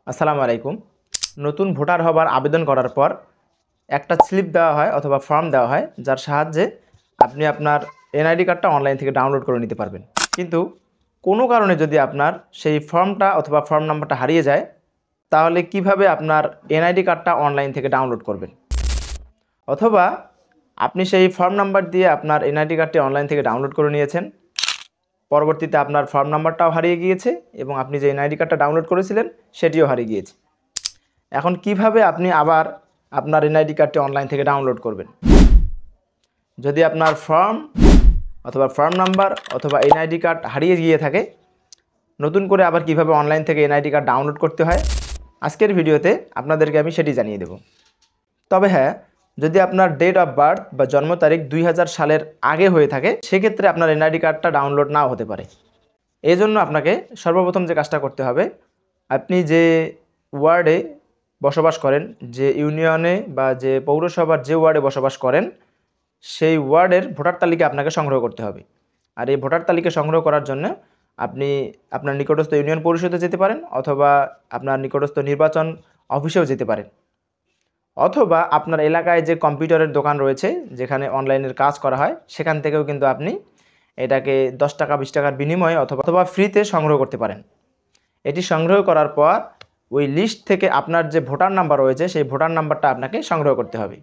আসসালামু আলাইকুম। নতুন ভোটার হবার আবেদন করার পর একটা স্লিপ দেওয়া হয় অথবা ফর্ম দেওয়া হয়, যার সাহায্যে আপনি আপনার এনআইডি কার্ডটা অনলাইন থেকে ডাউনলোড করে নিতে পারবেন। কিন্তু কোনো কারণে যদি আপনার সেই ফর্মটা অথবা ফর্ম নাম্বারটা হারিয়ে যায়, তাহলে কিভাবে আপনার এনআইডি কার্ডটা অনলাইন থেকে ডাউনলোড করবেন? অথবা আপনি সেই ফর্ম নাম্বার দিয়ে আপনার এনআইডি কার্ডটি অনলাইন থেকে ডাউনলোড করে নিয়েছেন, পরবর্তীতে আপনার ফর্ম নাম্বারটাও হারিয়ে গিয়েছে এবং আপনি যে এনআইডি কার্ডটা ডাউনলোড করেছিলেন সেটিও হারিয়ে গিয়েছে। এখন কিভাবে আপনি আবার আপনার এনআইডি কার্ডটি অনলাইন থেকে ডাউনলোড করবেন? যদি আপনার ফর্ম অথবা ফর্ম নাম্বার অথবা এনআইডি কার্ড হারিয়ে গিয়ে থাকে, নতুন করে আবার কিভাবে অনলাইন থেকে এনআইডি কার্ড ডাউনলোড করতে হয়, আজকের ভিডিওতে আপনাদেরকে আমি সেটি জানিয়ে দেব। তবে হ্যাঁ, যদি আপনার ডেট অফ বার্থ বা জন্ম তারিখ 2000 সালের আগে হয়ে থাকে, সেক্ষেত্রে আপনার এনআইডি কার্ডটা ডাউনলোড নাও হতে পারে। এই জন্য আপনাকে সর্বপ্রথম যে কাজটা করতে হবে, আপনি যে ওয়ার্ডে বসবাস করেন, যে ইউনিয়নে বা যে পৌরসভার যে ওয়ার্ডে বসবাস করেন, সেই ওয়ার্ডের ভোটার তালিকা আপনাকে সংগ্রহ করতে হবে। আর এই ভোটার তালিকা সংগ্রহ করার জন্য আপনি আপনার নিকটস্থ ইউনিয়ন পরিষদে যেতে পারেন, অথবা আপনার নিকটস্থ নির্বাচন অফিসেও যেতে পারেন, অথবা আপনার এলাকায় যে কম্পিউটারের দোকান রয়েছে যেখানে অনলাইনের কাজ করা হয়, সেখান থেকেও কিন্তু আপনি এটাকে 10 টাকা 20 টাকার বিনিময়ে অথবা ফ্রিতে সংগ্রহ করতে পারেন। এটি সংগ্রহ করার পর ওই লিস্ট থেকে আপনার যে ভোটার নাম্বার রয়েছে সেই ভোটার নাম্বারটা আপনাকে সংগ্রহ করতে হবে।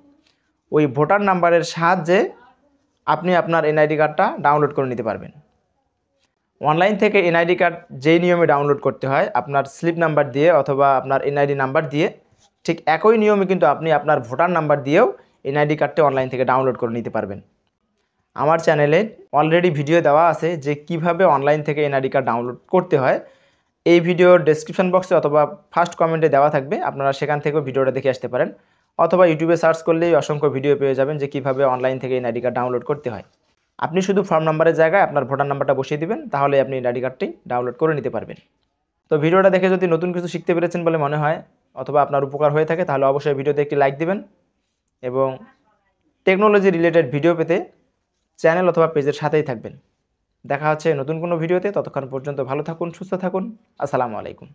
ওই ভোটার নাম্বারের সাহায্যে আপনি আপনার এনআইডি কার্ডটা ডাউনলোড করে নিতে পারবেন। অনলাইন থেকে এনআইডি কার্ড যেই নিয়মে ডাউনলোড করতে হয়, আপনার স্লিপ নাম্বার দিয়ে অথবা আপনার এনআইডি নাম্বার দিয়ে, ঠিক একই নিয়মে কিন্তু আপনি আপনার ভোটার নাম্বার দিয়েও এনআইডি কার্ডটি অনলাইন থেকে ডাউনলোড করে নিতে পারবেন। আমার চ্যানেলে অলরেডি ভিডিও দেওয়া আছে যে কিভাবে অনলাইন থেকে এনআইডি কার্ড ডাউনলোড করতে হয়। এই ভিডিওর ডেসক্রিপশন বক্সে অথবা ফার্স্ট কমেন্টে দেওয়া থাকবে, আপনারা সেখান থেকেও ভিডিওটা দেখে আসতে পারেন, অথবা ইউটিউবে সার্চ করলেই অসংখ্য ভিডিও পেয়ে যাবেন যে কিভাবে অনলাইন থেকে এনআইডি কার্ড ডাউনলোড করতে হয়। আপনি শুধু ফর্ম নাম্বারের জায়গায় আপনার ভোটার নাম্বারটা বসিয়ে দিবেন, তাহলে আপনি এনআইডি কার্ডটি ডাউনলোড করে নিতে পারবেন। তো ভিডিওটা দেখে যদি নতুন কিছু শিখতে পেরেছেন বলে মনে হয় অথবা আপনার উপকার হয়ে থাকে, তাহলে অবশ্যই ভিডিওতে একটি লাইক দিবেন এবং টেকনোলজি রিলেটেড ভিডিও পেতে চ্যানেল অথবা পেজের সাথেই থাকবেন। দেখা হচ্ছে নতুন কোনো ভিডিওতে। ততক্ষণ পর্যন্ত ভালো থাকুন, সুস্থ থাকুন। আসসালামু আলাইকুম।